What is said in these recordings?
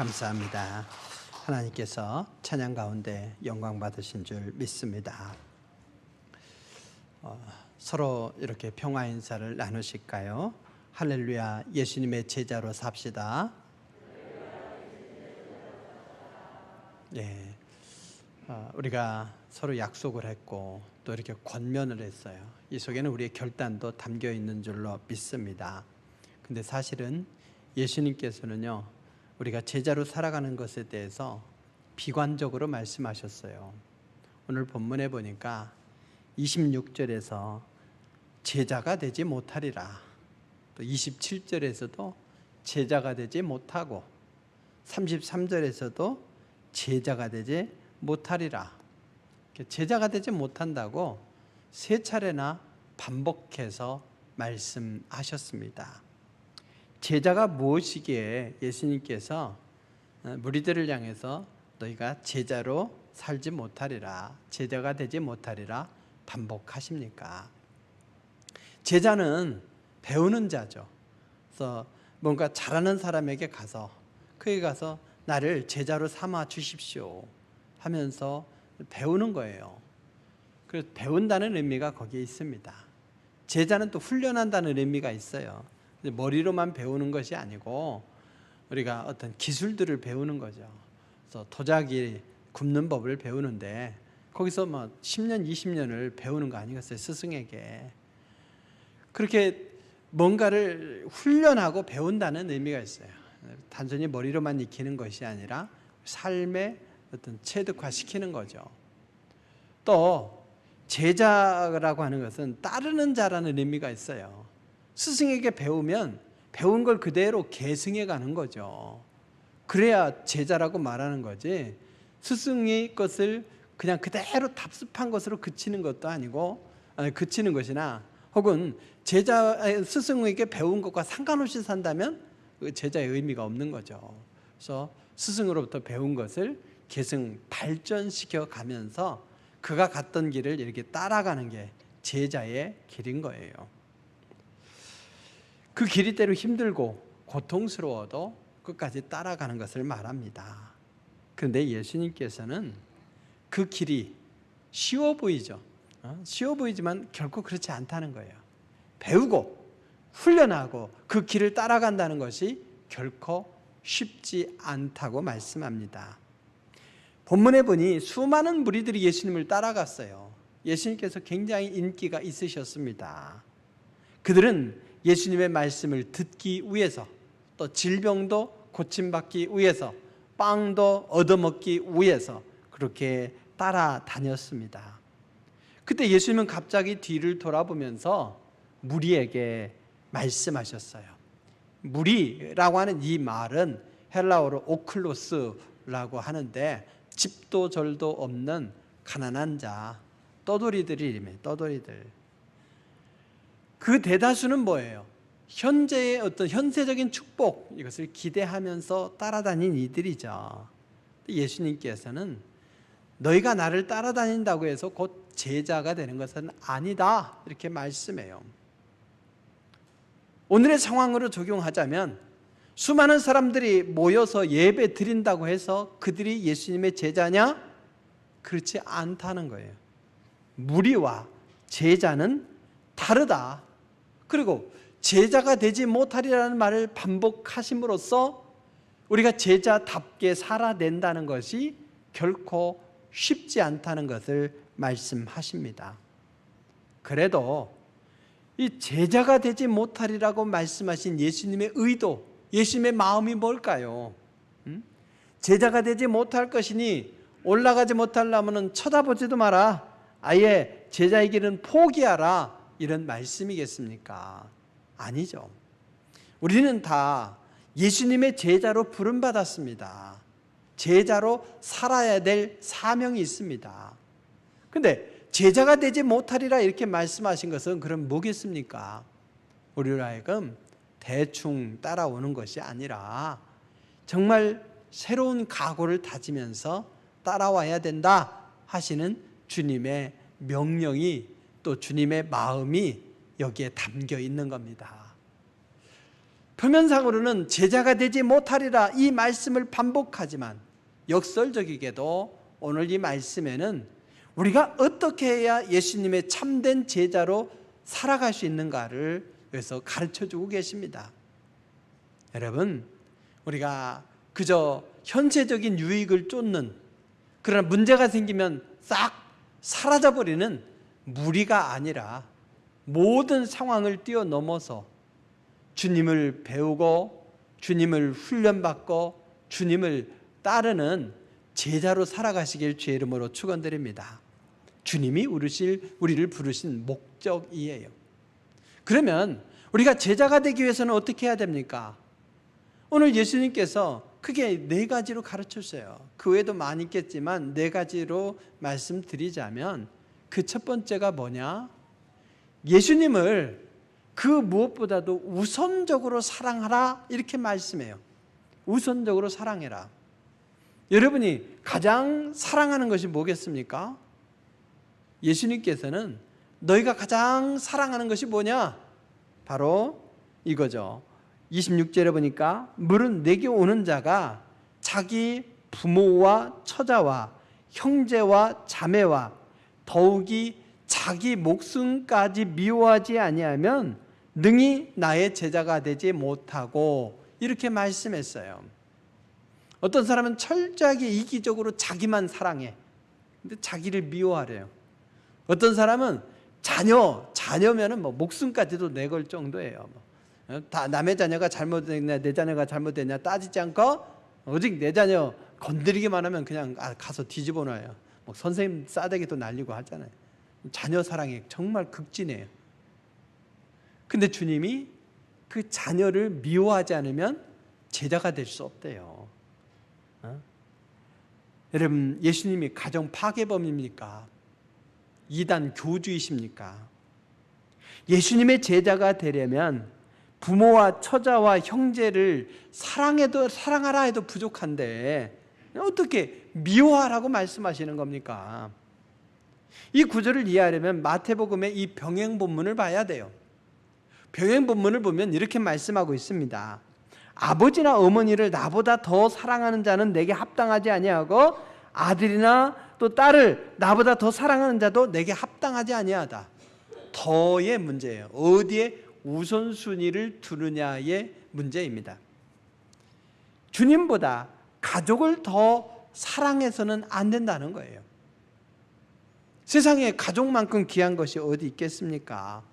감사합니다. 하나님께서 찬양 가운데 영광 받으신 줄 믿습니다. 서로 이렇게 평화 인사를 나누실까요? 할렐루야, 예수님의 제자로 삽시다. 예, 우리가 서로 약속을 했고 또 이렇게 권면을 했어요. 이 속에는 우리의 결단도 담겨 있는 줄로 믿습니다. 근데 사실은 예수님께서는요, 우리가 제자로 살아가는 것에 대해서 비관적으로 말씀하셨어요. 오늘 본문에 보니까 26절에서 제자가 되지 못하리라, 또 27절에서도 제자가 되지 못하고 33절에서도 제자가 되지 못하리라, 제자가 되지 못한다고 세 차례나 반복해서 말씀하셨습니다. 제자가 무엇이기에 예수님께서 무리들을 향해서 너희가 제자로 살지 못하리라, 제자가 되지 못하리라 반복하십니까? 제자는 배우는 자죠. 그래서 뭔가 잘하는 사람에게 가서 그에게 가서 나를 제자로 삼아 주십시오 하면서 배우는 거예요. 그래서 배운다는 의미가 거기에 있습니다. 제자는 또 훈련한다는 의미가 있어요. 머리로만 배우는 것이 아니고 우리가 어떤 기술들을 배우는 거죠. 그래서 도자기 굽는 법을 배우는데 거기서 10년, 20년을 배우는 거 아니겠어요? 스승에게. 그렇게 뭔가를 훈련하고 배운다는 의미가 있어요. 단순히 머리로만 익히는 것이 아니라 삶에 어떤 체득화시키는 거죠. 또 제자라고 하는 것은 따르는 자라는 의미가 있어요. 스승에게 배우면 배운 걸 그대로 계승해 가는 거죠. 그래야 제자라고 말하는 거지, 스승의 것을 그냥 그대로 답습한 것으로 그치는 것도 아니고, 그치는 것이나 혹은 스승에게 배운 것과 상관없이 산다면 그 제자의 의미가 없는 거죠. 그래서 스승으로부터 배운 것을 계승 발전시켜 가면서 그가 갔던 길을 이렇게 따라가는 게 제자의 길인 거예요. 그 길이 때로 힘들고 고통스러워도 끝까지 따라가는 것을 말합니다. 그런데 예수님께서는 그 길이 쉬워 보이죠. 쉬워 보이지만 결코 그렇지 않다는 거예요. 배우고 훈련하고 그 길을 따라간다는 것이 결코 쉽지 않다고 말씀합니다. 본문에 보니 수많은 무리들이 예수님을 따라갔어요. 예수님께서 굉장히 인기가 있으셨습니다. 그들은 예수님의 말씀을 듣기 위해서, 또 질병도 고침받기 위해서, 빵도 얻어먹기 위해서 그렇게 따라다녔습니다. 그때 예수님은 갑자기 뒤를 돌아보면서 무리에게 말씀하셨어요. 무리라고 하는 이 말은 헬라어로 오클로스라고 하는데 집도 절도 없는 가난한 자, 떠돌이들이라며, 떠돌이들. 그 대다수는 뭐예요? 현재의 어떤 현세적인 축복, 이것을 기대하면서 따라다닌 이들이죠. 예수님께서는 너희가 나를 따라다닌다고 해서 곧 제자가 되는 것은 아니다, 이렇게 말씀해요. 오늘의 상황으로 적용하자면 수많은 사람들이 모여서 예배 드린다고 해서 그들이 예수님의 제자냐? 그렇지 않다는 거예요. 무리와 제자는 다르다. 그리고 제자가 되지 못하리라는 말을 반복하심으로써 우리가 제자답게 살아낸다는 것이 결코 쉽지 않다는 것을 말씀하십니다. 그래도 이 제자가 되지 못하리라고 말씀하신 예수님의 의도, 예수님의 마음이 뭘까요? 제자가 되지 못할 것이니 올라가지 못하려면 쳐다보지도 마라, 아예 제자의 길은 포기하라, 이런 말씀이겠습니까? 아니죠. 우리는 다 예수님의 제자로 부름받았습니다. 제자로 살아야 될 사명이 있습니다. 그런데 제자가 되지 못하리라 이렇게 말씀하신 것은 그럼 뭐겠습니까? 우리로 하여금 대충 따라오는 것이 아니라 정말 새로운 각오를 다지면서 따라와야 된다 하시는 주님의 명령이, 또 주님의 마음이 여기에 담겨 있는 겁니다. 표면상으로는 제자가 되지 못하리라 이 말씀을 반복하지만 역설적이게도 오늘 이 말씀에는 우리가 어떻게 해야 예수님의 참된 제자로 살아갈 수 있는가를 여기서 가르쳐주고 계십니다. 여러분, 우리가 그저 현세적인 유익을 쫓는, 그러나 문제가 생기면 싹 사라져버리는 무리가 아니라 모든 상황을 뛰어넘어서 주님을 배우고 주님을 훈련받고 주님을 따르는 제자로 살아가시길 주의 이름으로 축원드립니다. 주님이 우리를 부르신 목적이에요. 그러면 우리가 제자가 되기 위해서는 어떻게 해야 됩니까? 오늘 예수님께서 크게 4가지로 가르쳤어요. 그 외에도 많이 있겠지만 4가지로 말씀드리자면 그 첫 번째가 뭐냐? 예수님을 그 무엇보다도 우선적으로 사랑하라 이렇게 말씀해요. 우선적으로 사랑해라. 여러분이 가장 사랑하는 것이 뭐겠습니까? 예수님께서는 너희가 가장 사랑하는 것이 뭐냐? 바로 이거죠. 26절에 보니까 물은 내게 오는 자가 자기 부모와 처자와 형제와 자매와 더욱이 자기 목숨까지 미워하지 아니하면 능히 나의 제자가 되지 못하고 이렇게 말씀했어요. 어떤 사람은 철저하게 이기적으로 자기만 사랑해. 근데 자기를 미워하래요. 어떤 사람은 자녀면은 뭐 목숨까지도 내걸 정도예요. 다 남의 자녀가 잘못됐냐 내 자녀가 잘못됐냐 따지지 않고 오직 내 자녀 건드리기만 하면 그냥 가서 뒤집어 놔요. 뭐 선생님 싸대기도 날리고 하잖아요. 자녀 사랑이 정말 극진해요. 근데 주님이 그 자녀를 미워하지 않으면 제자가 될 수 없대요. 여러분, 예수님이 가정 파괴범입니까? 이단 교주이십니까? 예수님의 제자가 되려면 부모와 처자와 형제를 사랑하라 해도 부족한데 어떻게 미워하라고 말씀하시는 겁니까? 이 구절을 이해하려면 마태복음의 이 병행본문을 봐야 돼요. 병행본문을 보면 이렇게 말씀하고 있습니다. 아버지나 어머니를 나보다 더 사랑하는 자는 내게 합당하지 아니하고 아들이나 또 딸을 나보다 더 사랑하는 자도 내게 합당하지 아니하다. 더의 문제예요. 어디에 우선순위를 두느냐의 문제입니다. 주님보다 가족을 더 사랑해서는 안 된다는 거예요. 세상에 가족만큼 귀한 것이 어디 있겠습니까?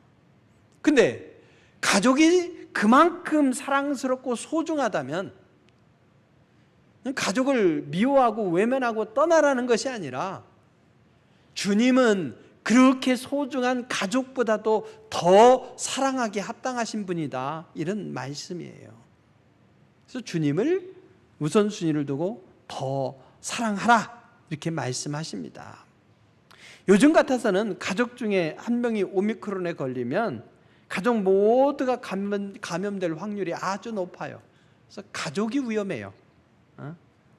근데 가족이 그만큼 사랑스럽고 소중하다면 가족을 미워하고 외면하고 떠나라는 것이 아니라 주님은 그렇게 소중한 가족보다도 더 사랑하기에 합당하신 분이다, 이런 말씀이에요. 그래서 주님을 우선순위를 두고 더 사랑하라 이렇게 말씀하십니다. 요즘 같아서는 가족 중에 한 명이 오미크론에 걸리면 가족 모두가 감염될 확률이 아주 높아요. 그래서 가족이 위험해요.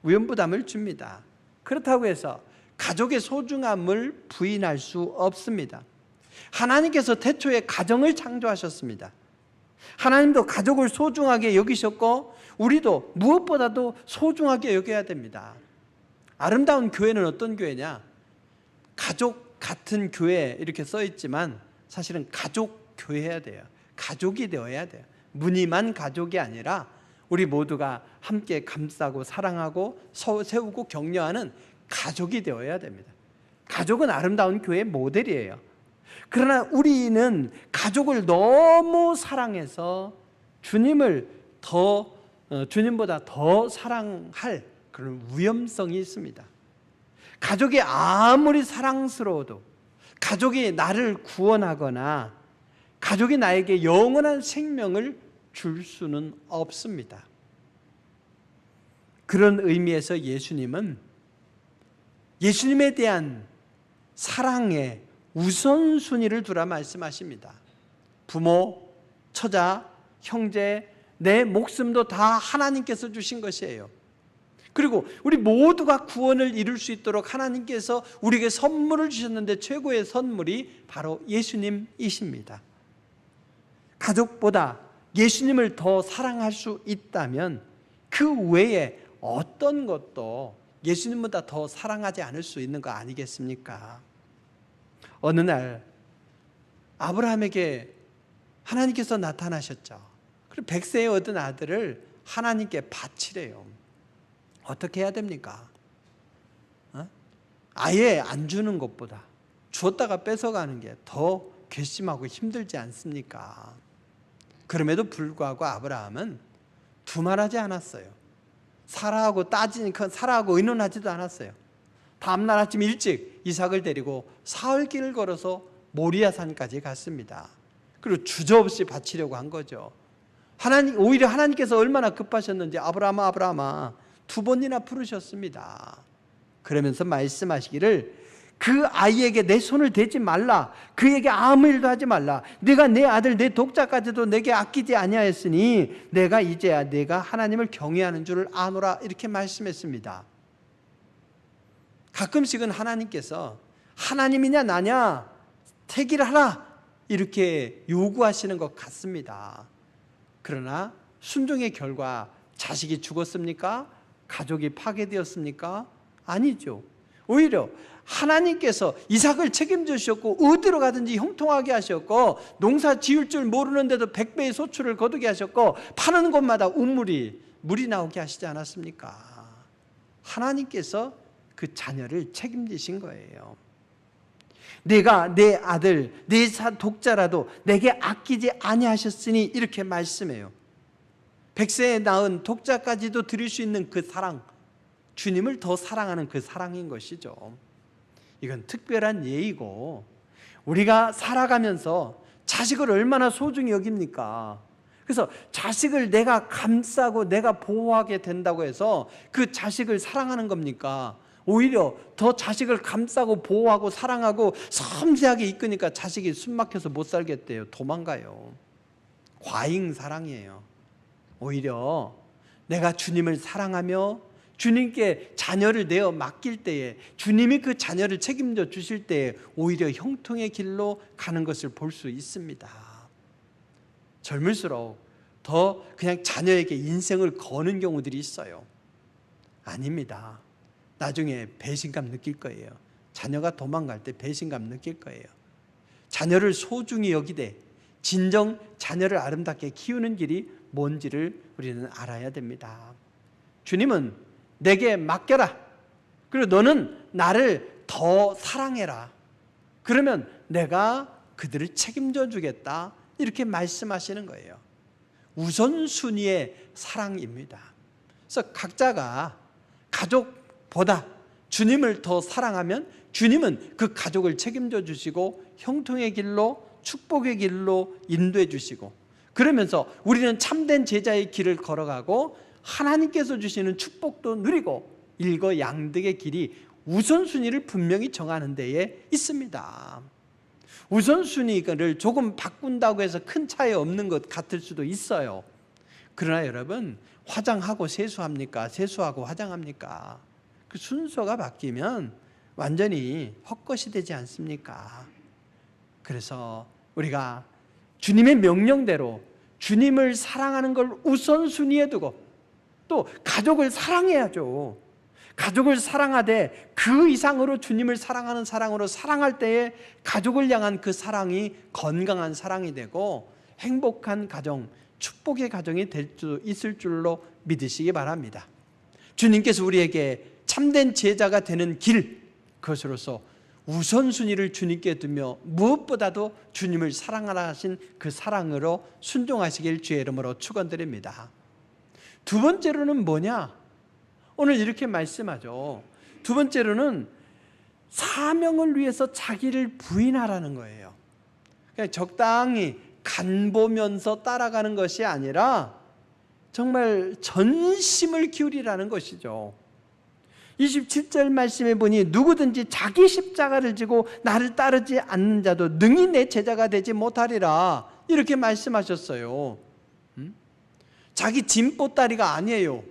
위험부담을 줍니다. 그렇다고 해서 가족의 소중함을 부인할 수 없습니다. 하나님께서 태초에 가정을 창조하셨습니다. 하나님도 가족을 소중하게 여기셨고 우리도 무엇보다도 소중하게 여겨야 됩니다. 아름다운 교회는 어떤 교회냐? 가족 같은 교회 이렇게 써 있지만 사실은 가족 교회 해야 돼요. 가족이 되어야 돼요. 무늬만 가족이 아니라 우리 모두가 함께 감싸고 사랑하고 세우고 격려하는 가족이 되어야 됩니다. 가족은 아름다운 교회의 모델이에요. 그러나 우리는 가족을 너무 사랑해서 주님보다 더 사랑할 그런 위험성이 있습니다. 가족이 아무리 사랑스러워도 가족이 나를 구원하거나 가족이 나에게 영원한 생명을 줄 수는 없습니다. 그런 의미에서 예수님은 예수님에 대한 사랑에 우선순위를 두라 말씀하십니다. 부모, 처자, 형제, 내 목숨도 다 하나님께서 주신 것이에요. 그리고 우리 모두가 구원을 이룰 수 있도록 하나님께서 우리에게 선물을 주셨는데 최고의 선물이 바로 예수님이십니다. 가족보다 예수님을 더 사랑할 수 있다면 그 외에 어떤 것도 예수님보다 더 사랑하지 않을 수 있는 거 아니겠습니까? 어느 날 아브라함에게 하나님께서 나타나셨죠. 그리고 100세에 얻은 아들을 하나님께 바치래요. 어떻게 해야 됩니까? 아예 안 주는 것보다 주었다가 뺏어가는 게 더 괘씸하고 힘들지 않습니까? 그럼에도 불구하고 아브라함은 두말하지 않았어요. 사라하고 의논하지도 않았어요. 다음날 아침 일찍 이삭을 데리고 사흘 길을 걸어서 모리아산까지 갔습니다. 그리고 주저없이 바치려고 한 거죠. 오히려 하나님께서 얼마나 급하셨는지 아브라함아 아브라함아 2번이나 부르셨습니다. 그러면서 말씀하시기를 그 아이에게 내 손을 대지 말라. 그에게 아무 일도 하지 말라. 네가 내 아들 내 독자까지도 내게 아끼지 아니하였으니 내가 이제야 내가 하나님을 경외하는 줄을 아노라. 이렇게 말씀했습니다. 가끔씩은 하나님께서 하나님이냐 나냐 택일하라 이렇게 요구하시는 것 같습니다. 그러나 순종의 결과 자식이 죽었습니까? 가족이 파괴되었습니까? 아니죠. 오히려 하나님께서 이삭을 책임져 주셨고 어디로 가든지 형통하게 하셨고 농사 지을 줄 모르는데도 100배의 소출을 거두게 하셨고 파는 곳마다 물이 나오게 하시지 않았습니까? 하나님께서 그 자녀를 책임지신 거예요. 내가 내 아들 내 독자라도 내게 아끼지 아니하셨으니 이렇게 말씀해요. 100세에 낳은 독자까지도 드릴 수 있는 그 사랑, 주님을 더 사랑하는 그 사랑인 것이죠. 이건 특별한 예의고 우리가 살아가면서 자식을 얼마나 소중히 여깁니까? 그래서 자식을 내가 감싸고 내가 보호하게 된다고 해서 그 자식을 사랑하는 겁니까? 오히려 더 자식을 감싸고 보호하고 사랑하고 섬세하게 이끄니까 자식이 숨막혀서 못 살겠대요. 도망가요. 과잉 사랑이에요. 오히려 내가 주님을 사랑하며 주님께 자녀를 내어 맡길 때에 주님이 그 자녀를 책임져 주실 때에 오히려 형통의 길로 가는 것을 볼 수 있습니다. 젊을수록 더 그냥 자녀에게 인생을 거는 경우들이 있어요. 아닙니다. 나중에 배신감 느낄 거예요. 자녀가 도망갈 때 배신감 느낄 거예요. 자녀를 소중히 여기되 진정 자녀를 아름답게 키우는 길이 뭔지를 우리는 알아야 됩니다. 주님은 내게 맡겨라. 그리고 너는 나를 더 사랑해라. 그러면 내가 그들을 책임져 주겠다. 이렇게 말씀하시는 거예요. 우선순위의 사랑입니다. 그래서 각자가 가족보다 주님을 더 사랑하면 주님은 그 가족을 책임져 주시고 형통의 길로 축복의 길로 인도해 주시고 그러면서 우리는 참된 제자의 길을 걸어가고 하나님께서 주시는 축복도 누리고 일거양득의 길이 우선순위를 분명히 정하는 데에 있습니다. 우선순위를 조금 바꾼다고 해서 큰 차이 없는 것 같을 수도 있어요. 그러나 여러분 화장하고 세수합니까? 세수하고 화장합니까? 그 순서가 바뀌면 완전히 헛것이 되지 않습니까? 그래서 우리가 주님의 명령대로 주님을 사랑하는 걸 우선순위에 두고 또 가족을 사랑해야죠. 가족을 사랑하되 그 이상으로 주님을 사랑하는 사랑으로 사랑할 때에 가족을 향한 그 사랑이 건강한 사랑이 되고 행복한 가정, 축복의 가정이 될 수 있을 줄로 믿으시기 바랍니다. 주님께서 우리에게 참된 제자가 되는 길, 그것으로서 우선순위를 주님께 두며 무엇보다도 주님을 사랑하라 하신 그 사랑으로 순종하시길 주의 이름으로 축원드립니다. 두 번째로는 뭐냐? 오늘 이렇게 말씀하죠. 두 번째로는 사명을 위해서 자기를 부인하라는 거예요. 그냥 적당히 간보면서 따라가는 것이 아니라 정말 전심을 기울이라는 것이죠. 27절 말씀에 보니 누구든지 자기 십자가를 지고 나를 따르지 않는 자도 능히 내 제자가 되지 못하리라 이렇게 말씀하셨어요. 자기 짐보따리가 아니에요.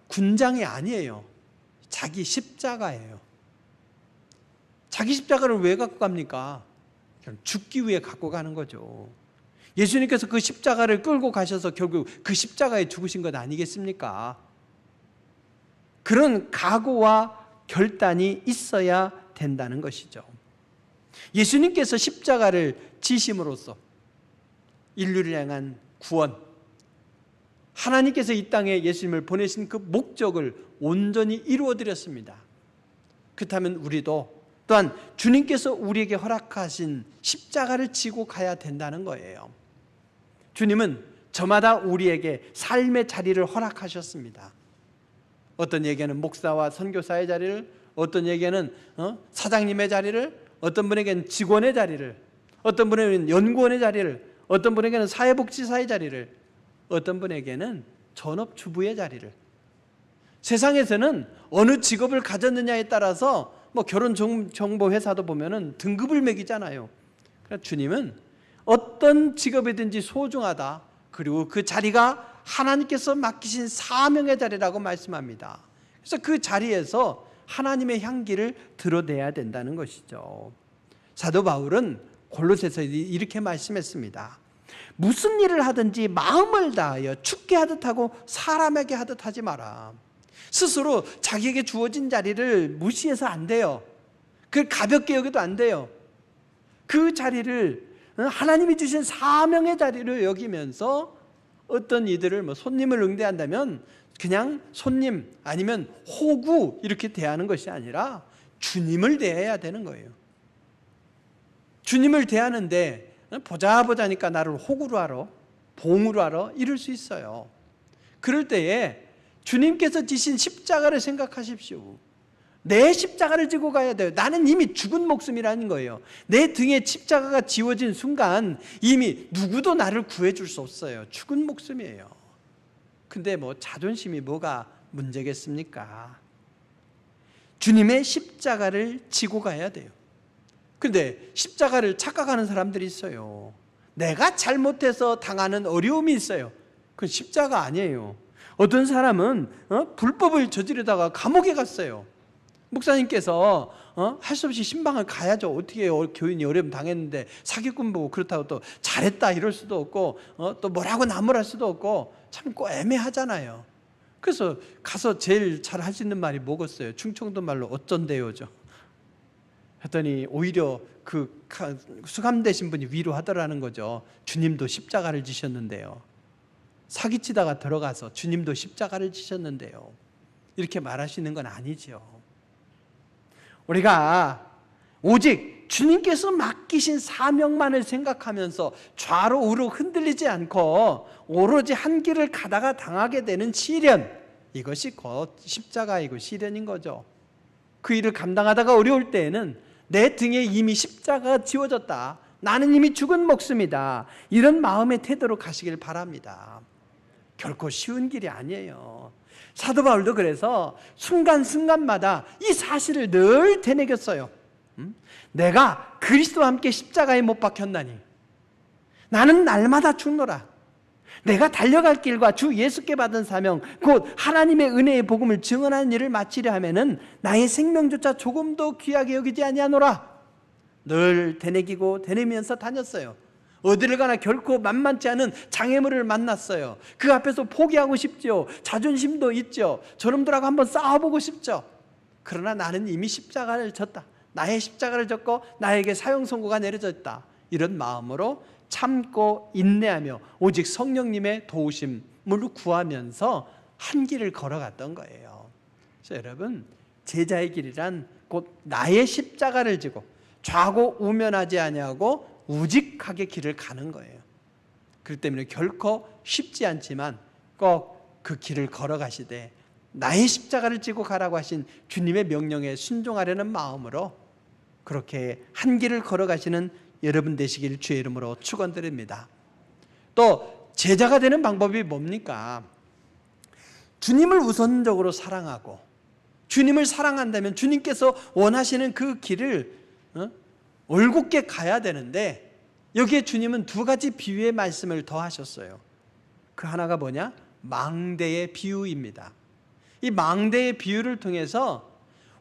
군장이 아니에요. 자기 십자가예요. 자기 십자가를 왜 갖고 갑니까? 죽기 위해 갖고 가는 거죠. 예수님께서 그 십자가를 끌고 가셔서 결국 그 십자가에 죽으신 것 아니겠습니까? 그런 각오와 결단이 있어야 된다는 것이죠. 예수님께서 십자가를 지심으로써 인류를 향한 구원, 하나님께서 이 땅에 예수님을 보내신 그 목적을 온전히 이루어드렸습니다. 그렇다면 우리도 또한 주님께서 우리에게 허락하신 십자가를 지고 가야 된다는 거예요. 주님은 저마다 우리에게 삶의 자리를 허락하셨습니다. 어떤 얘기는 목사와 선교사의 자리를, 어떤 얘기는 사장님의 자리를, 어떤 분에게는 직원의 자리를, 어떤 분에게는 연구원의 자리를, 어떤 분에게는 사회복지사의 자리를, 어떤 분에게는 전업주부의 자리를. 세상에서는 어느 직업을 가졌느냐에 따라서 결혼정보 회사도 보면은 등급을 매기잖아요. 그러니까 주님은 어떤 직업이든지 소중하다. 그리고 그 자리가 하나님께서 맡기신 사명의 자리라고 말씀합니다. 그래서 그 자리에서 하나님의 향기를 드러내야 된다는 것이죠. 사도 바울은 골로새서 이렇게 말씀했습니다. 무슨 일을 하든지 마음을 다하여 죽게 하듯 하고 사람에게 하듯 하지 마라. 스스로 자기에게 주어진 자리를 무시해서 안 돼요. 그걸 가볍게 여겨도 안 돼요. 그 자리를 하나님이 주신 사명의 자리를 여기면서 어떤 이들을 손님을 응대한다면 그냥 손님 아니면 호구 이렇게 대하는 것이 아니라 주님을 대해야 되는 거예요. 주님을 대하는데 보자니까 나를 호구로 알아, 봉으로 알아 이럴 수 있어요. 그럴 때에 주님께서 지신 십자가를 생각하십시오. 내 십자가를 지고 가야 돼요. 나는 이미 죽은 목숨이라는 거예요. 내 등에 십자가가 지워진 순간 이미 누구도 나를 구해줄 수 없어요. 죽은 목숨이에요. 근데 자존심이 뭐가 문제겠습니까? 주님의 십자가를 지고 가야 돼요. 근데 십자가를 착각하는 사람들이 있어요. 내가 잘못해서 당하는 어려움이 있어요. 그건 십자가 아니에요. 어떤 사람은 불법을 저지르다가 감옥에 갔어요. 목사님께서 할 수 없이 신방을 가야죠. 어떻게 교인이 어려움 당했는데 사기꾼 보고 그렇다고 또 잘했다 이럴 수도 없고 또 뭐라고 나무랄 수도 없고 참 애매하잖아요. 그래서 가서 제일 잘 할 수 있는 말이 뭐겠어요? 충청도 말로 어쩐대요죠. 했더니 오히려 그 수감되신 분이 위로하더라는 거죠. 주님도 십자가를 지셨는데요. 사기치다가 들어가서 주님도 십자가를 지셨는데요. 이렇게 말하시는 건 아니죠. 우리가 오직 주님께서 맡기신 사명만을 생각하면서 좌로 우로 흔들리지 않고 오로지 한 길을 가다가 당하게 되는 시련, 이것이 곧 십자가이고 시련인 거죠. 그 일을 감당하다가 어려울 때에는 내 등에 이미 십자가가 지워졌다. 나는 이미 죽은 목숨이다. 이런 마음의 태도로 가시길 바랍니다. 결코 쉬운 길이 아니에요. 사도 바울도 그래서 순간순간마다 이 사실을 늘 되새겼어요. 내가 그리스도와 함께 십자가에 못 박혔나니 나는 날마다 죽노라. 내가 달려갈 길과 주 예수께 받은 사명 곧 하나님의 은혜의 복음을 증언하는 일을 마치려 하면은 나의 생명조차 조금도 귀하게 여기지 아니하노라. 늘 되새기고 되뇌면서 다녔어요. 어디를 가나 결코 만만치 않은 장애물을 만났어요. 그 앞에서 포기하고 싶죠. 자존심도 있죠. 저놈들하고 한번 싸워보고 싶죠. 그러나 나는 이미 십자가를 졌다. 나의 십자가를 졌고 나에게 사형 선고가 내려졌다. 이런 마음으로 참고 인내하며 오직 성령님의 도우심을 구하면서 한 길을 걸어갔던 거예요. 그래서 여러분, 제자의 길이란 곧 나의 십자가를 지고 좌고 우면하지 아니하고 우직하게 길을 가는 거예요. 그렇기 때문에 결코 쉽지 않지만 꼭 그 길을 걸어가시되 나의 십자가를 지고 가라고 하신 주님의 명령에 순종하려는 마음으로 그렇게 한 길을 걸어가시는 여러분 되시길 주의 이름으로 축원드립니다. 또 제자가 되는 방법이 뭡니까? 주님을 우선적으로 사랑하고 주님을 사랑한다면 주님께서 원하시는 그 길을 올곧게 가야 되는데 여기에 주님은 두 가지 비유의 말씀을 더 하셨어요. 그 하나가 뭐냐? 망대의 비유입니다. 이 망대의 비유를 통해서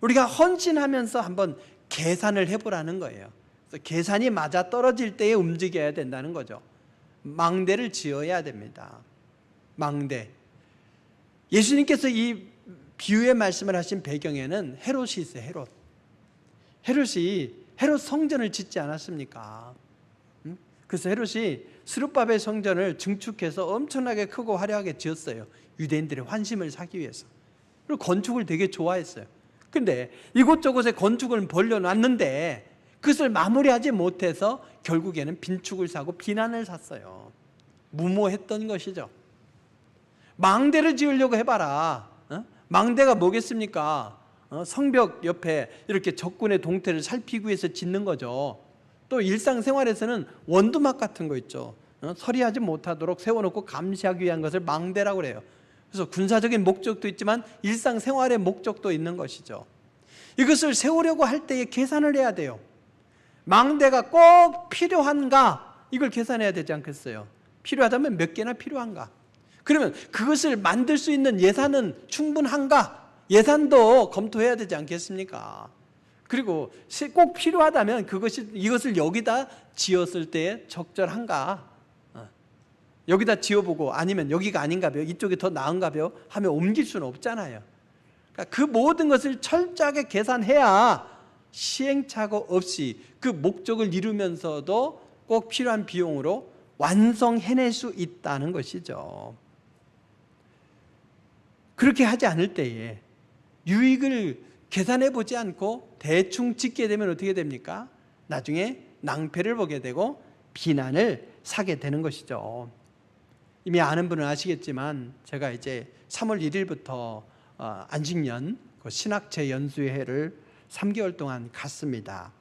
우리가 헌신하면서 한번 계산을 해보라는 거예요. 그래서 계산이 맞아 떨어질 때에 움직여야 된다는 거죠. 망대를 지어야 됩니다. 망대. 예수님께서 이 비유의 말씀을 하신 배경에는 헤롯이 있어요. 헤롯 성전을 짓지 않았습니까? 그래서 헤롯이 스룹바벨 성전을 증축해서 엄청나게 크고 화려하게 지었어요. 유대인들의 환심을 사기 위해서. 그리고 건축을 되게 좋아했어요. 근데 이곳저곳에 건축을 벌려놨는데 그것을 마무리하지 못해서 결국에는 빈축을 사고 비난을 샀어요. 무모했던 것이죠. 망대를 지으려고 해봐라. 망대가 뭐겠습니까? 성벽 옆에 이렇게 적군의 동태를 살피기 위해서 짓는 거죠. 또 일상생활에서는 원두막 같은 거 있죠. 서리하지 못하도록 세워놓고 감시하기 위한 것을 망대라고 그래요. 그래서 군사적인 목적도 있지만 일상생활의 목적도 있는 것이죠. 이것을 세우려고 할 때에 계산을 해야 돼요. 망대가 꼭 필요한가? 이걸 계산해야 되지 않겠어요? 필요하다면 몇 개나 필요한가? 그러면 그것을 만들 수 있는 예산은 충분한가? 예산도 검토해야 되지 않겠습니까? 그리고 꼭 필요하다면 이것을 여기다 지었을 때에 적절한가? 여기다 지어보고 아니면 여기가 아닌가요? 이쪽이 더 나은가요? 하면 옮길 수는 없잖아요. 그러니까 그 모든 것을 철저하게 계산해야 시행착오 없이 그 목적을 이루면서도 꼭 필요한 비용으로 완성해낼 수 있다는 것이죠. 그렇게 하지 않을 때에 유익을 계산해 보지 않고 대충 짓게 되면 어떻게 됩니까? 나중에 낭패를 보게 되고 비난을 사게 되는 것이죠. 이미 아는 분은 아시겠지만 제가 이제 3월 1일부터 안식년 신학체 연수회를 3개월 동안 갔습니다.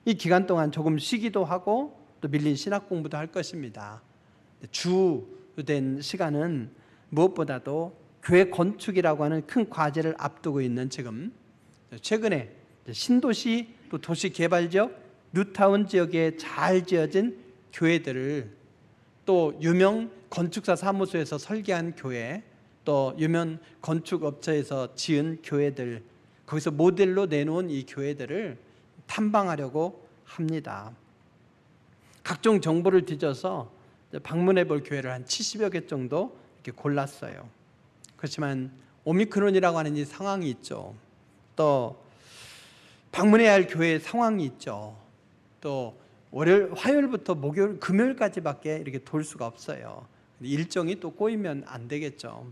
이 기간 동안 조금 쉬기도 하고 또 밀린 신학 공부도 할 것입니다. 주된 시간은 무엇보다도 교회 건축이라고 하는 큰 과제를 앞두고 있는 지금 최근에 신도시 또 도시 개발 지역 뉴타운 지역에 잘 지어진 교회들을 또 유명 건축사 사무소에서 설계한 교회 또 유명 건축업체에서 지은 교회들 거기서 모델로 내놓은 이 교회들을 탐방하려고 합니다. 각종 정보를 뒤져서 방문해 볼 교회를 한 70여 개 정도 이렇게 골랐어요. 그렇지만 오미크론이라고 하는 이 상황이 있죠. 또 방문해야 할 교회의 상황이 있죠. 또 화요일부터 목요일, 금요일까지밖에 이렇게 돌 수가 없어요. 일정이 또 꼬이면 안 되겠죠.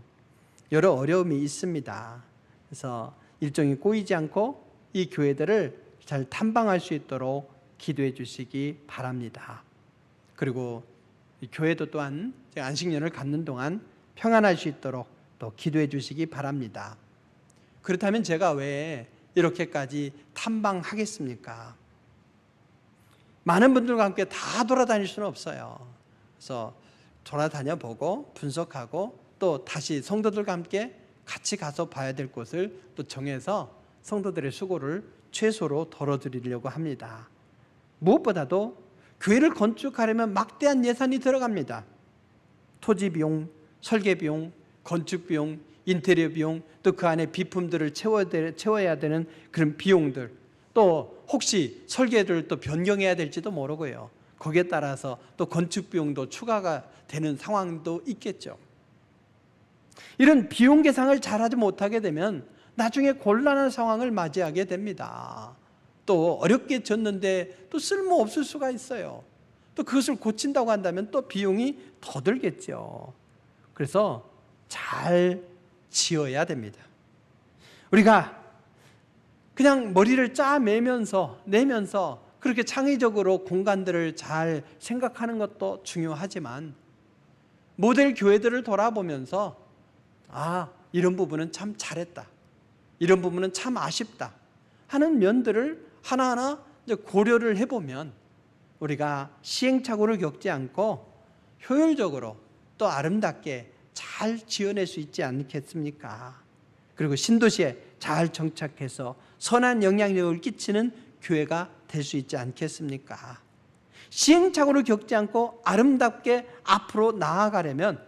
여러 어려움이 있습니다. 그래서 일정이 꼬이지 않고 이 교회들을 잘 탐방할 수 있도록 기도해 주시기 바랍니다. 그리고 이 교회도 또한 안식년을 갖는 동안 평안할 수 있도록 또 기도해 주시기 바랍니다. 그렇다면 제가 왜 이렇게까지 탐방하겠습니까? 많은 분들과 함께 다 돌아다닐 수는 없어요. 그래서 돌아다녀 보고 분석하고 또 다시 성도들과 함께 같이 가서 봐야 될 곳을 또 정해서 성도들의 수고를 최소로 덜어드리려고 합니다. 무엇보다도 교회를 건축하려면 막대한 예산이 들어갑니다. 토지 비용, 설계 비용, 건축 비용, 인테리어 비용, 또 그 안에 비품들을 채워야 되는 그런 비용들, 또 혹시 설계를 또 변경해야 될지도 모르고요. 거기에 따라서 또 건축 비용도 추가가 되는 상황도 있겠죠. 이런 비용 계산을 잘하지 못하게 되면 나중에 곤란한 상황을 맞이하게 됩니다. 또 어렵게 졌는데 또 쓸모없을 수가 있어요. 또 그것을 고친다고 한다면 또 비용이 더 들겠죠. 그래서 잘 지어야 됩니다. 우리가 그냥 머리를 내면서 그렇게 창의적으로 공간들을 잘 생각하는 것도 중요하지만 모델 교회들을 돌아보면서 이런 부분은 참 잘했다, 이런 부분은 참 아쉽다 하는 면들을 하나하나 고려를 해보면 우리가 시행착오를 겪지 않고 효율적으로 또 아름답게 잘 지어낼 수 있지 않겠습니까? 그리고 신도시에 잘 정착해서 선한 영향력을 끼치는 교회가 될 수 있지 않겠습니까? 시행착오를 겪지 않고 아름답게 앞으로 나아가려면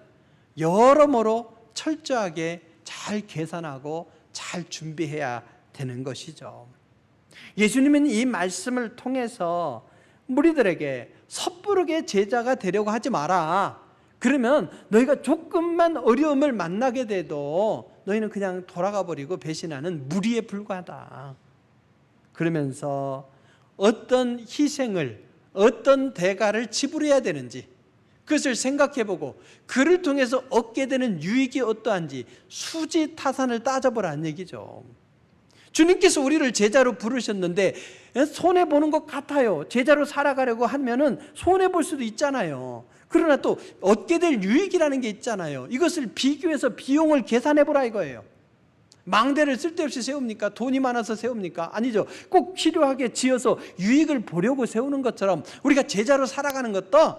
여러모로 철저하게 잘 계산하고 잘 준비해야 되는 것이죠. 예수님은 이 말씀을 통해서 무리들에게 섣부르게 제자가 되려고 하지 마라. 그러면 너희가 조금만 어려움을 만나게 돼도 너희는 그냥 돌아가 버리고 배신하는 무리에 불과하다. 그러면서 어떤 희생을, 어떤 대가를 지불해야 되는지 그것을 생각해보고 그를 통해서 얻게 되는 유익이 어떠한지 수지타산을 따져보라는 얘기죠. 주님께서 우리를 제자로 부르셨는데 손해보는 것 같아요. 제자로 살아가려고 하면은 손해볼 수도 있잖아요. 그러나 또 얻게 될 유익이라는 게 있잖아요. 이것을 비교해서 비용을 계산해보라 이거예요. 망대를 쓸데없이 세웁니까? 돈이 많아서 세웁니까? 아니죠. 꼭 필요하게 지어서 유익을 보려고 세우는 것처럼 우리가 제자로 살아가는 것도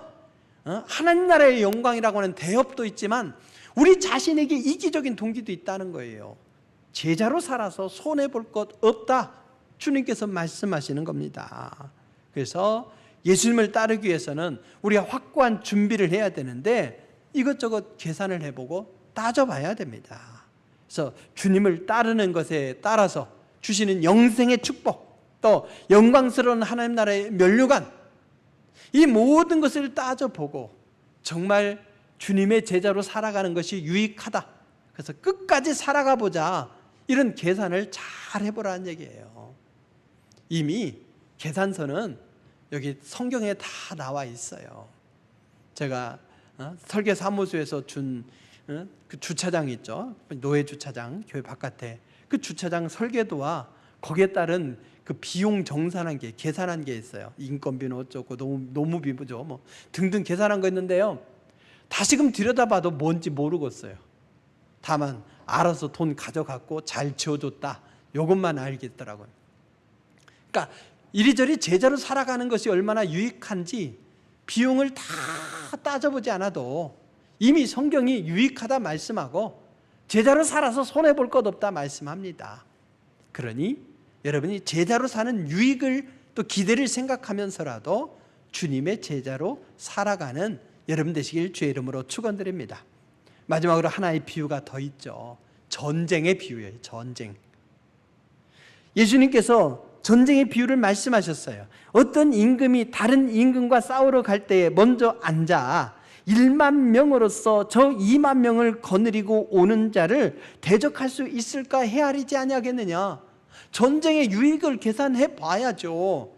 하나님 나라의 영광이라고 하는 대업도 있지만 우리 자신에게 이기적인 동기도 있다는 거예요. 제자로 살아서 손해볼 것 없다, 주님께서 말씀하시는 겁니다. 그래서 예수님을 따르기 위해서는 우리가 확고한 준비를 해야 되는데 이것저것 계산을 해보고 따져봐야 됩니다. 그래서 주님을 따르는 것에 따라서 주시는 영생의 축복, 또 영광스러운 하나님 나라의 면류관, 이 모든 것을 따져보고 정말 주님의 제자로 살아가는 것이 유익하다, 그래서 끝까지 살아가 보자, 이런 계산을 잘 해보라는 얘기예요. 이미 계산서는 여기 성경에 다 나와 있어요. 제가 설계사무소에서 준 그 주차장 있죠, 노예 주차장, 교회 바깥에 그 주차장 설계도와 거기에 따른 그 비용 정산한 게, 계산한 게 있어요. 인건비는 어쩌고 노무비죠, 뭐 등등 계산한 거 있는데요, 다시금 들여다봐도 뭔지 모르겠어요. 다만 알아서 돈 가져갔고 잘 지어줬다, 이것만 알겠더라고요. 그러니까 이리저리 제자로 살아가는 것이 얼마나 유익한지 비용을 다 따져보지 않아도 이미 성경이 유익하다 말씀하고 제자로 살아서 손해볼 것 없다 말씀합니다. 그러니 여러분이 제자로 사는 유익을 또 기대를 생각하면서라도 주님의 제자로 살아가는 여러분 되시길 주의 이름으로 축원드립니다. 마지막으로 하나의 비유가 더 있죠. 전쟁의 비유예요. 전쟁. 예수님께서 전쟁의 비유를 말씀하셨어요. 어떤 임금이 다른 임금과 싸우러 갈 때에 먼저 앉아 1만 명으로서 저 2만 명을 거느리고 오는 자를 대적할 수 있을까 헤아리지 아니하겠느냐. 전쟁의 유익을 계산해 봐야죠.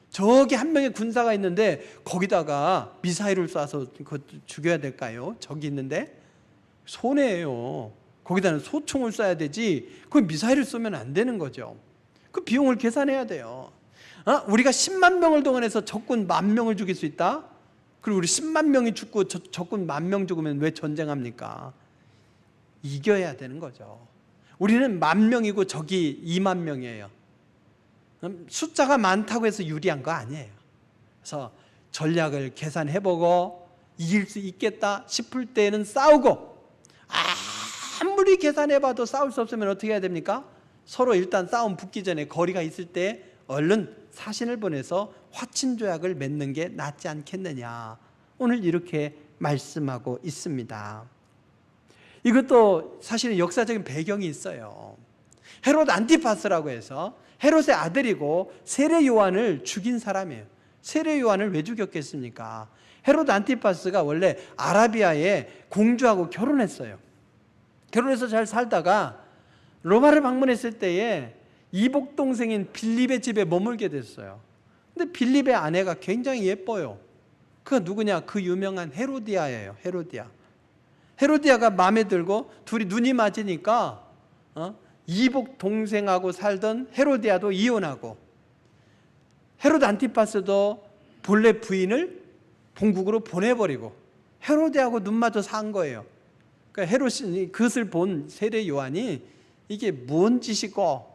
저기 한 명의 군사가 있는데 거기다가 미사일을 쏴서 죽여야 될까요? 저기 있는데 손해예요. 거기다는 소총을 쏴야 되지 그 미사일을 쏘면 안 되는 거죠. 그 비용을 계산해야 돼요. 우리가 10만 명을 동원해서 적군 10,000명을 죽일 수 있다? 그리고 우리 10만 명이 죽고 적군 10,000명 죽으면 왜 전쟁합니까? 이겨야 되는 거죠. 우리는 10,000명이고 적이 20,000명이에요. 숫자가 많다고 해서 유리한 거 아니에요. 그래서 전략을 계산해보고 이길 수 있겠다 싶을 때는 싸우고, 아무리 계산해봐도 싸울 수 없으면 어떻게 해야 됩니까? 서로 일단 싸움 붙기 전에 거리가 있을 때 얼른 사신을 보내서 화친조약을 맺는 게 낫지 않겠느냐, 오늘 이렇게 말씀하고 있습니다. 이것도 사실은 역사적인 배경이 있어요. 헤롯 안티파스라고 해서 헤롯의 아들이고 세례 요한을 죽인 사람이에요. 세례 요한을 왜 죽였겠습니까? 헤롯 안티파스가 원래 아라비아의 공주하고 결혼했어요. 결혼해서 잘 살다가 로마를 방문했을 때에 이복 동생인 빌립의 집에 머물게 됐어요. 근데 빌립의 아내가 굉장히 예뻐요. 그가 누구냐? 그 유명한 헤로디아예요. 헤로디아가 마음에 들고 둘이 눈이 맞으니까 이복 동생하고 살던 헤로디아도 이혼하고, 헤롯 안티파스도 본래 부인을 본국으로 보내버리고 헤로디아하고 눈 맞아 산 거예요. 그러니까 헤롯이 그것을 본 세례 요한이 이게 뭔 짓이고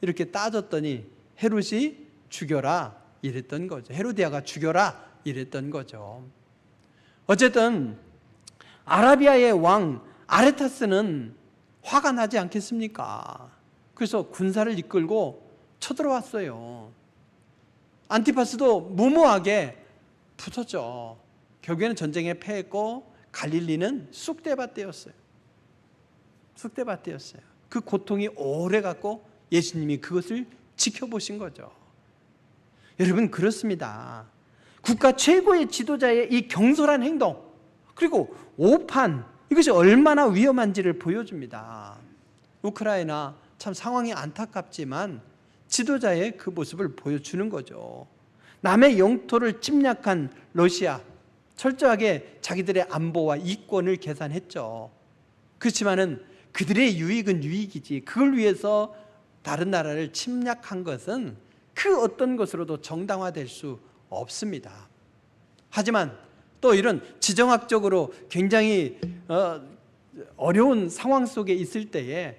이렇게 따졌더니 헤롯이 죽여라 이랬던 거죠. 헤로디아가 죽여라 이랬던 거죠. 어쨌든 아라비아의 왕 아레타스는 화가 나지 않겠습니까? 그래서 군사를 이끌고 쳐들어왔어요. 안티파스도 무모하게 붙었죠. 결국에는 전쟁에 패했고 갈릴리는 쑥대밭되었어요. 그 고통이 오래 갔고 예수님이 그것을 지켜보신 거죠. 여러분, 그렇습니다. 국가 최고의 지도자의 이 경솔한 행동, 그리고 오판, 이것이 얼마나 위험한지를 보여줍니다. 우크라이나 참 상황이 안타깝지만 지도자의 그 모습을 보여주는 거죠. 남의 영토를 침략한 러시아, 철저하게 자기들의 안보와 이권을 계산했죠. 그렇지만은 그들의 유익은 유익이지, 그걸 위해서 다른 나라를 침략한 것은 그 어떤 것으로도 정당화될 수 없습니다. 하지만 또 이런 지정학적으로 굉장히 어려운 상황 속에 있을 때에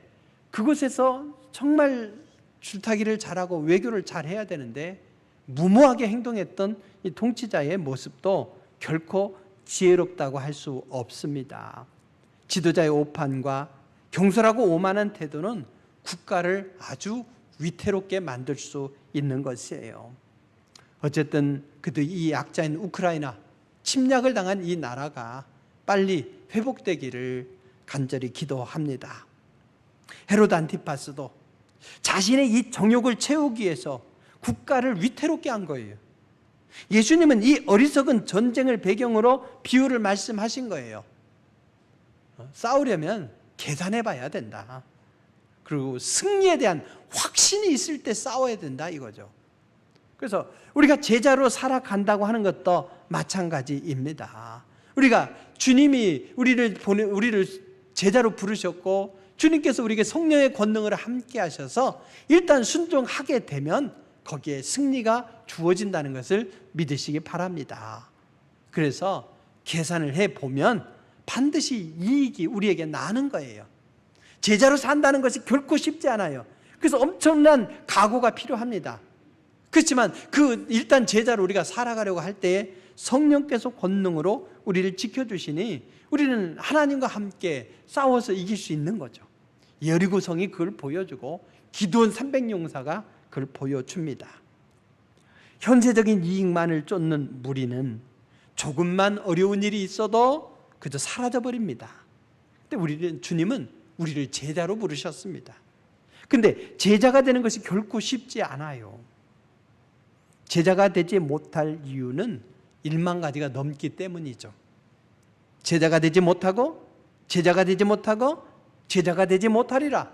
그곳에서 정말 줄타기를 잘하고 외교를 잘해야 되는데 무모하게 행동했던 이 통치자의 모습도 결코 지혜롭다고 할 수 없습니다. 지도자의 오판과 경솔하고 오만한 태도는 국가를 아주 위태롭게 만들 수 있는 것이에요. 어쨌든 그도 이 약자인 우크라이나, 침략을 당한 이 나라가 빨리 회복되기를 간절히 기도합니다. 헤로드 안티파스도 자신의 이 정욕을 채우기 위해서 국가를 위태롭게 한 거예요. 예수님은 이 어리석은 전쟁을 배경으로 비유를 말씀하신 거예요. 싸우려면 계산해 봐야 된다. 그리고 승리에 대한 확신이 있을 때 싸워야 된다, 이거죠. 그래서 우리가 제자로 살아간다고 하는 것도 마찬가지입니다. 우리가 주님이 우리를 제자로 부르셨고 주님께서 우리에게 성령의 권능을 함께 하셔서 일단 순종하게 되면 거기에 승리가 주어진다는 것을 믿으시기 바랍니다. 그래서 계산을 해보면 반드시 이익이 우리에게 나는 거예요. 제자로 산다는 것이 결코 쉽지 않아요. 그래서 엄청난 각오가 필요합니다. 그렇지만 일단 제자로 우리가 살아가려고 할 때에 성령께서 권능으로 우리를 지켜주시니 우리는 하나님과 함께 싸워서 이길 수 있는 거죠. 여리고성이 그걸 보여주고 기드온 300용사가 그걸 보여줍니다. 현세적인 이익만을 쫓는 무리는 조금만 어려운 일이 있어도 그저 사라져버립니다. 근데 주님은 우리를 제자로 부르셨습니다. 근데 제자가 되는 것이 결코 쉽지 않아요. 제자가 되지 못할 이유는 1만 가지가 넘기 때문이죠. 제자가 되지 못하고 제자가 되지 못하고 제자가 되지 못하리라.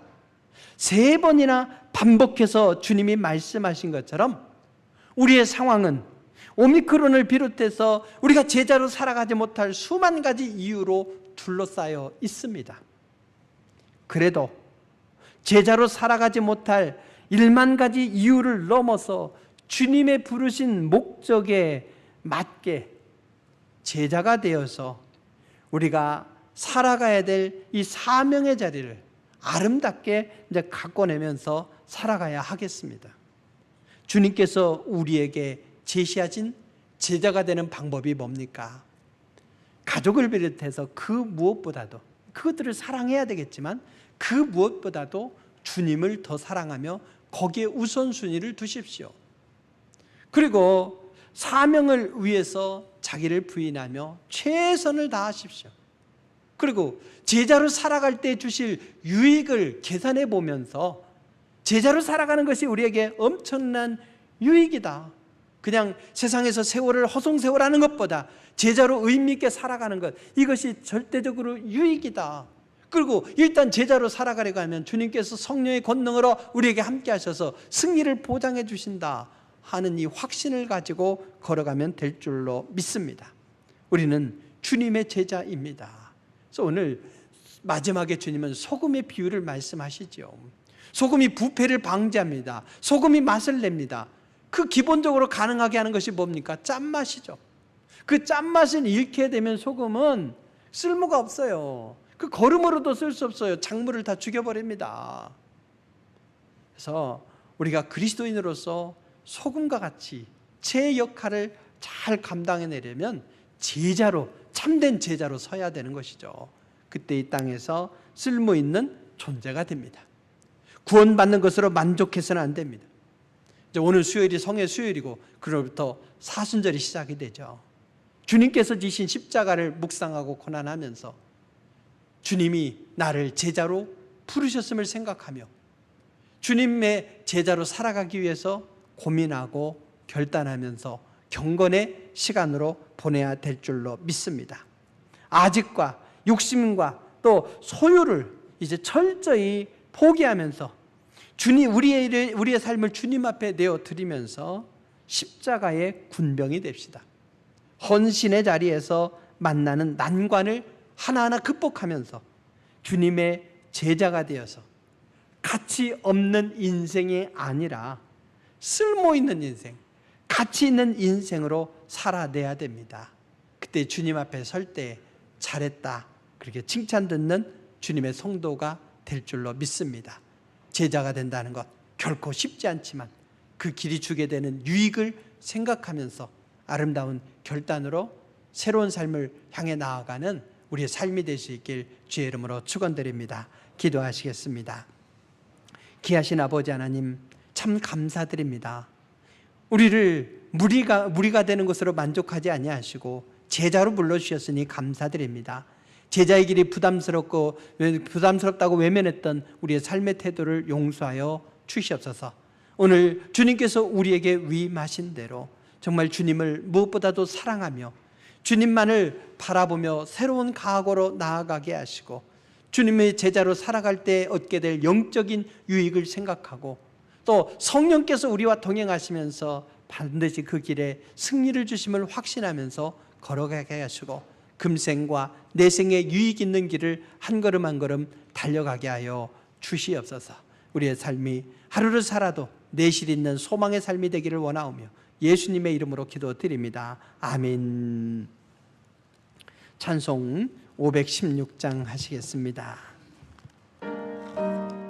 3번이나 반복해서 주님이 말씀하신 것처럼 우리의 상황은 오미크론을 비롯해서 우리가 제자로 살아가지 못할 수만 가지 이유로 둘러싸여 있습니다. 그래도 제자로 살아가지 못할 1만 가지 이유를 넘어서 주님의 부르신 목적에 맞게 제자가 되어서 우리가 살아가야 될 이 사명의 자리를 아름답게 이제 가꿔내면서 살아가야 하겠습니다. 주님께서 우리에게 제시하신 제자가 되는 방법이 뭡니까? 가족을 비롯해서 그 무엇보다도 그것들을 사랑해야 되겠지만 그 무엇보다도 주님을 더 사랑하며 거기에 우선순위를 두십시오. 그리고 사명을 위해서 자기를 부인하며 최선을 다하십시오. 그리고 제자로 살아갈 때 주실 유익을 계산해 보면서 제자로 살아가는 것이 우리에게 엄청난 유익이다. 그냥 세상에서 세월을 허송세월하는 것보다 제자로 의미 있게 살아가는 것, 이것이 절대적으로 유익이다. 그리고 일단 제자로 살아가려고 하면 주님께서 성령의 권능으로 우리에게 함께 하셔서 승리를 보장해 주신다 하는 이 확신을 가지고 걸어가면 될 줄로 믿습니다. 우리는 주님의 제자입니다. 그래서 오늘 마지막에 주님은 소금의 비유를 말씀하시죠. 소금이 부패를 방지합니다. 소금이 맛을 냅니다. 그 기본적으로 가능하게 하는 것이 뭡니까? 짠맛이죠. 그 짠맛을 잃게 되면 소금은 쓸모가 없어요. 그 거름으로도 쓸 수 없어요. 작물을 다 죽여버립니다. 그래서 우리가 그리스도인으로서 소금과 같이 제 역할을 잘 감당해내려면 제자로, 참된 제자로 서야 되는 것이죠. 그때 이 땅에서 쓸모있는 존재가 됩니다. 구원받는 것으로 만족해서는 안 됩니다. 이제 오늘 수요일이 성의 수요일이고 그로부터 사순절이 시작이 되죠. 주님께서 지신 십자가를 묵상하고 고난하면서 주님이 나를 제자로 부르셨음을 생각하며 주님의 제자로 살아가기 위해서 고민하고 결단하면서 경건의 시간으로 보내야 될 줄로 믿습니다. 아직과 욕심과 또 소유를 이제 철저히 포기하면서 우리의 삶을 주님 앞에 내어드리면서 십자가의 군병이 됩시다. 헌신의 자리에서 만나는 난관을 하나하나 극복하면서 주님의 제자가 되어서 가치 없는 인생이 아니라 쓸모있는 인생, 가치 있는 인생으로 살아내야 됩니다. 그때 주님 앞에 설 때 잘했다 그렇게 칭찬 듣는 주님의 성도가 될 줄로 믿습니다. 제자가 된다는 것 결코 쉽지 않지만 그 길이 주게 되는 유익을 생각하면서 아름다운 결단으로 새로운 삶을 향해 나아가는 우리의 삶이 될 수 있길 주의 이름으로 축원드립니다. 기도하시겠습니다. 귀하신 아버지 하나님, 참 감사드립니다. 우리를 무리가 되는 것으로 만족하지 아니하시고 제자로 불러주셨으니 감사드립니다. 제자의 길이 부담스럽다고 외면했던 우리의 삶의 태도를 용서하여 주시옵소서. 오늘 주님께서 우리에게 위임하신 대로 정말 주님을 무엇보다도 사랑하며 주님만을 바라보며 새로운 각오로 나아가게 하시고 주님의 제자로 살아갈 때 얻게 될 영적인 유익을 생각하고 또 성령께서 우리와 동행하시면서 반드시 그 길에 승리를 주심을 확신하면서 걸어가게 하시고 금생과 내생의 유익 있는 길을 한 걸음 한 걸음 달려가게 하여 주시옵소서. 우리의 삶이 하루를 살아도 내실 있는 소망의 삶이 되기를 원하오며 예수님의 이름으로 기도드립니다. 아멘. 찬송 516장 하시겠습니다.